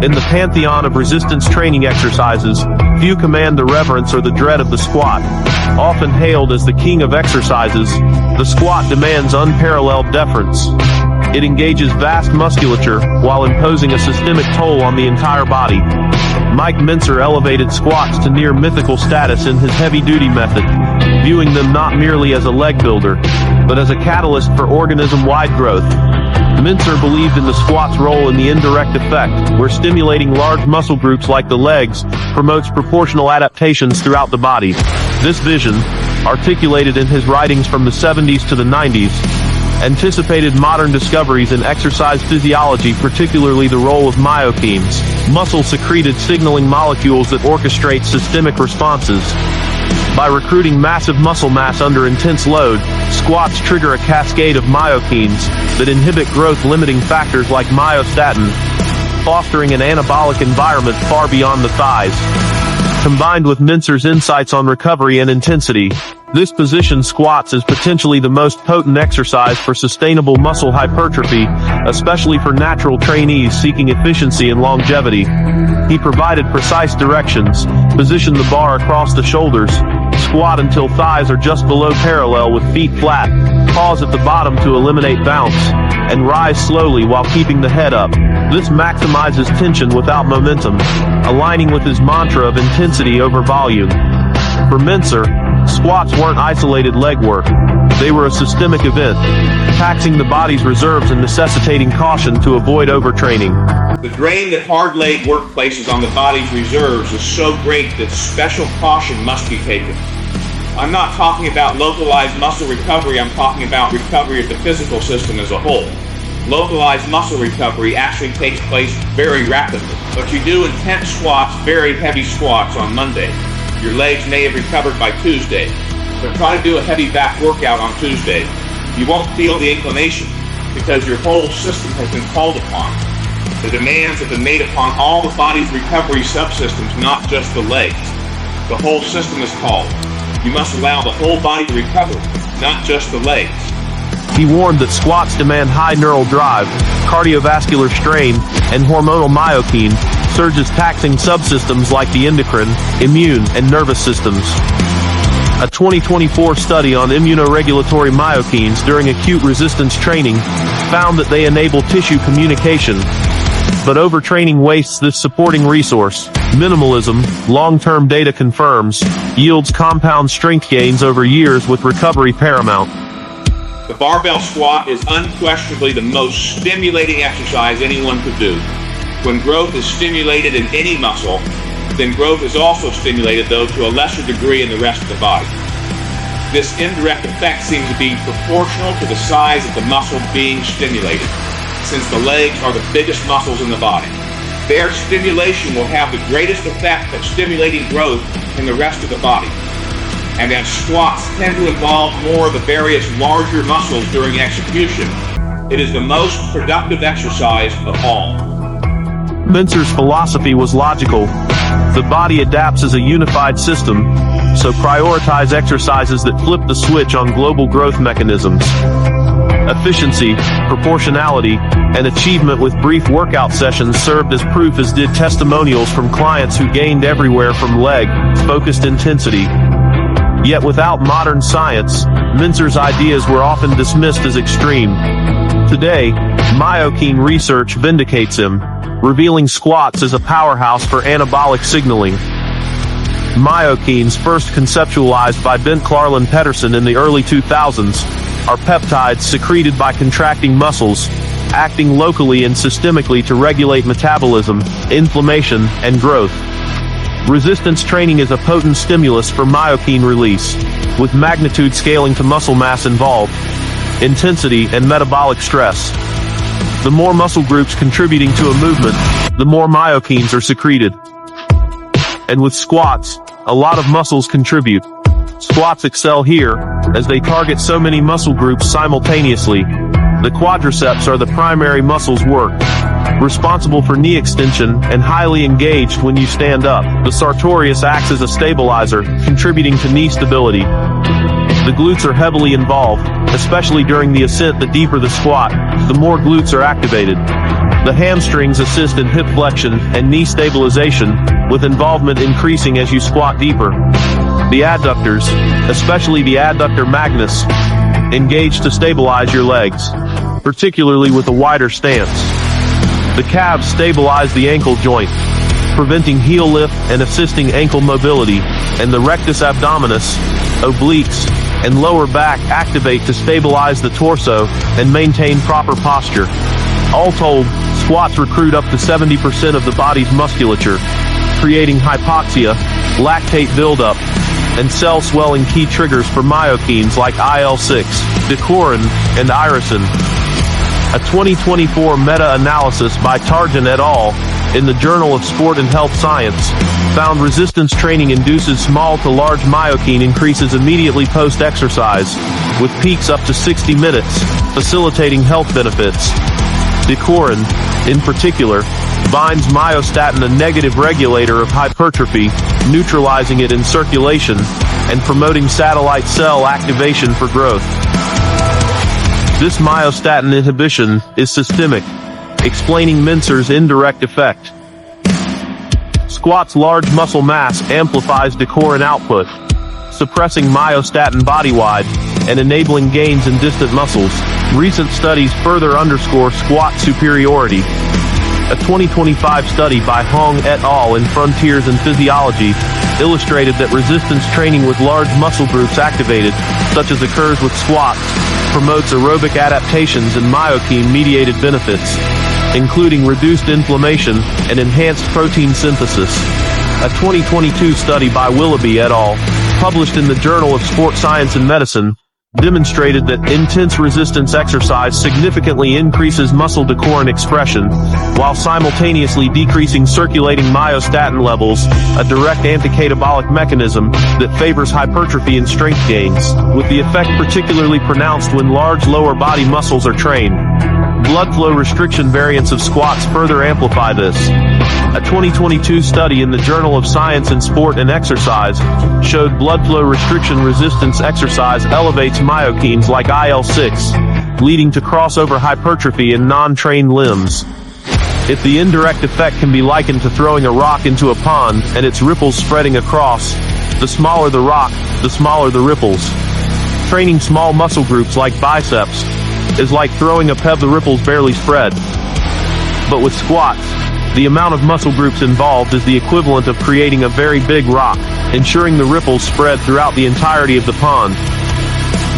In the pantheon of resistance training exercises, few command the reverence or the dread of the squat. Often hailed as the king of exercises, the squat demands unparalleled deference. It engages vast musculature, while imposing a systemic toll on the entire body. Mentzer elevated squats to near mythical status in his heavy-duty method, viewing them not merely as a leg builder, but as a catalyst for organism-wide growth. Mentzer believed in the squat's role in the indirect effect, where stimulating large muscle groups like the legs promotes proportional adaptations throughout the body. This vision, articulated in his writings from the 70s to the 90s, anticipated modern discoveries in exercise physiology, particularly the role of myokines, muscle-secreted signaling molecules that orchestrate systemic responses. By recruiting massive muscle mass under intense load, squats trigger a cascade of myokines that inhibit growth-limiting factors like myostatin, fostering an anabolic environment far beyond the thighs. Combined with Mentzer's insights on recovery and intensity, this positions squats as potentially the most potent exercise for sustainable muscle hypertrophy, especially for natural trainees seeking efficiency and longevity. He provided precise directions: position the bar across the shoulders, squat until thighs are just below parallel with feet flat, pause at the bottom to eliminate bounce, and rise slowly while keeping the head up. This maximizes tension without momentum, aligning with his mantra of intensity over volume. For Mentzer, squats weren't isolated leg work. They were a systemic event, taxing the body's reserves and necessitating caution to avoid overtraining. The drain that hard leg work places on the body's reserves is so great that special caution must be taken. I'm not talking about localized muscle recovery, I'm talking about recovery of the physical system as a whole. Localized muscle recovery actually takes place very rapidly, but you do intense squats, very heavy squats on Monday. Your legs may have recovered by Tuesday, but try to do a heavy back workout on Tuesday. You won't feel the inclination because your whole system has been called upon. The demands have been made upon all the body's recovery subsystems, not just the legs. The whole system is called. You must allow the whole body to recover, not just the legs. He warned that squats demand high neural drive, cardiovascular strain, and hormonal myokine surges taxing subsystems like the endocrine, immune, and nervous systems. A 2024 study on immunoregulatory myokines during acute resistance training found that they enable tissue communication. But overtraining wastes this supporting resource. Minimalism, long-term data confirms, yields compound strength gains over years with recovery paramount. The barbell squat is unquestionably the most stimulating exercise anyone could do. When growth is stimulated in any muscle, then growth is also stimulated, though to a lesser degree in the rest of the body. This indirect effect seems to be proportional to the size of the muscle being stimulated, since the legs are the biggest muscles in the body. Their stimulation will have the greatest effect of stimulating growth in the rest of the body. And as squats tend to involve more of the various larger muscles during execution, it is the most productive exercise of all. Mentzer's philosophy was logical. The body adapts as a unified system, so prioritize exercises that flip the switch on global growth mechanisms. Efficiency, proportionality, and achievement with brief workout sessions served as proof, as did testimonials from clients who gained everywhere from leg-focused intensity. Yet without modern science, Mentzer's ideas were often dismissed as extreme. Today, myokine research vindicates him, revealing squats as a powerhouse for anabolic signaling. Myokines, first conceptualized by Ben Clarlin Pedersen in the early 2000s, are peptides secreted by contracting muscles, acting locally and systemically to regulate metabolism, inflammation, and growth. Resistance training is a potent stimulus for myokine release, with magnitude scaling to muscle mass involved, intensity, and metabolic stress. The more muscle groups contributing to a movement, the more myokines are secreted. And with squats, a lot of muscles contribute. Squats excel here, as they target so many muscle groups simultaneously. The quadriceps are the primary muscles worked, responsible for knee extension and highly engaged when you stand up. The sartorius acts as a stabilizer, contributing to knee stability. The glutes are heavily involved, especially during the ascent. The deeper the squat, the more glutes are activated. The hamstrings assist in hip flexion and knee stabilization, with involvement increasing as you squat deeper. The adductors, especially the adductor magnus, engage to stabilize your legs, particularly with a wider stance. The calves stabilize the ankle joint, preventing heel lift and assisting ankle mobility, and the rectus abdominis, obliques, and lower back activate to stabilize the torso and maintain proper posture. All told, squats recruit up to 70% of the body's musculature, creating hypoxia, lactate buildup, and cell swelling, key triggers for myokines like IL-6, dicorin, and irisin. A 2024 meta-analysis by Tarjan et al. In the Journal of Sport and Health Science found resistance training induces small to large myokine increases immediately post-exercise, with peaks up to 60 minutes, facilitating health benefits. Dicorin, in particular, binds myostatin, a negative regulator of hypertrophy, neutralizing it in circulation, and promoting satellite cell activation for growth. This myostatin inhibition is systemic, explaining Mentzer's indirect effect. Squat's large muscle mass amplifies dicorin output, suppressing myostatin bodywide, and enabling gains in distant muscles. Recent studies further underscore squat superiority. A 2025 study by Hong et al. In Frontiers in Physiology illustrated that resistance training with large muscle groups activated, such as occurs with squats, promotes aerobic adaptations and myokine-mediated benefits, including reduced inflammation and enhanced protein synthesis. A 2022 study by Willoughby et al., published in the Journal of Sport Science and Medicine, demonstrated that intense resistance exercise significantly increases muscle dicorin expression, while simultaneously decreasing circulating myostatin levels, a direct anticatabolic mechanism that favors hypertrophy and strength gains, with the effect particularly pronounced when large lower body muscles are trained. Blood flow restriction variants of squats further amplify this. A 2022 study in the Journal of Science in Sport and Exercise showed blood flow restriction resistance exercise elevates myokines like IL-6, leading to crossover hypertrophy in non-trained limbs. If the indirect effect can be likened to throwing a rock into a pond and its ripples spreading across, the smaller the rock, the smaller the ripples. Training small muscle groups like biceps is like throwing a pebble, the ripples barely spread. But with squats, the amount of muscle groups involved is the equivalent of creating a very big rock, ensuring the ripples spread throughout the entirety of the pond.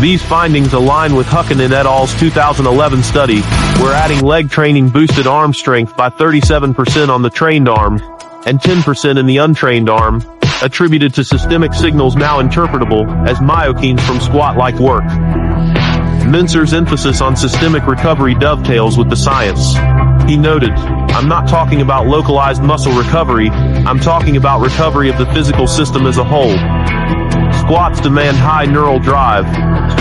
These findings align with Huckinen et al.'s 2011 study, where adding leg training boosted arm strength by 37% on the trained arm, and 10% in the untrained arm, attributed to systemic signals now interpretable as myokines from squat-like work. Mentzer's emphasis on systemic recovery dovetails with the science. He noted, "I'm not talking about localized muscle recovery, I'm talking about recovery of the physical system as a whole." Squats demand high neural drive,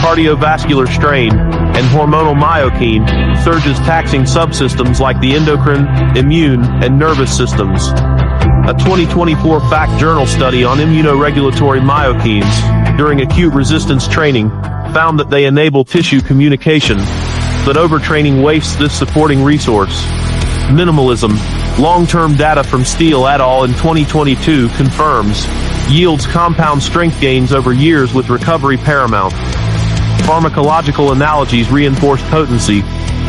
cardiovascular strain, and hormonal myokine surges taxing subsystems like the endocrine, immune, and nervous systems. A 2024 FASEB Journal study on immunoregulatory myokines during acute resistance training found that they enable tissue communication, but overtraining wastes this supporting resource. Minimalism, long-term data from Steele et al. In 2022 confirms, yields compound strength gains over years with recovery paramount. Pharmacological analogies reinforce potency.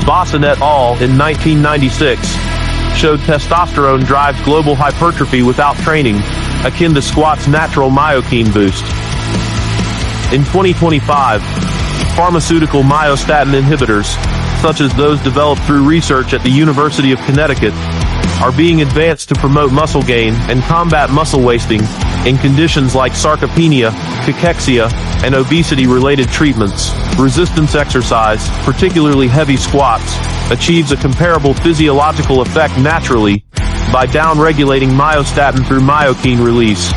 Bosson et al. In 1996 showed testosterone drives global hypertrophy without training, akin to squat's natural myokine boost. In 2025, pharmaceutical myostatin inhibitors, such as those developed through research at the University of Connecticut, are being advanced to promote muscle gain and combat muscle wasting in conditions like sarcopenia, cachexia, and obesity-related treatments. Resistance exercise, particularly heavy squats, achieves a comparable physiological effect naturally by down-regulating myostatin through myokine release.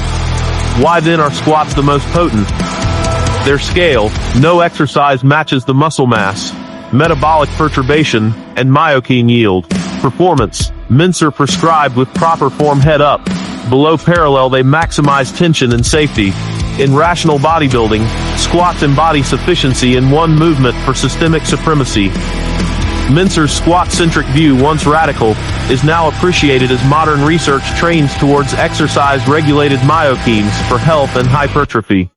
Why then are squats the most potent? Their scale: no exercise matches the muscle mass, metabolic perturbation, and myokine yield. Performance: Mentzer prescribed with proper form head up. Below parallel they maximize tension and safety. In rational bodybuilding, squats embody sufficiency in one movement for systemic supremacy. Mentzer's squat-centric view, once radical, is now appreciated as modern research trains towards exercise-regulated myokines for health and hypertrophy.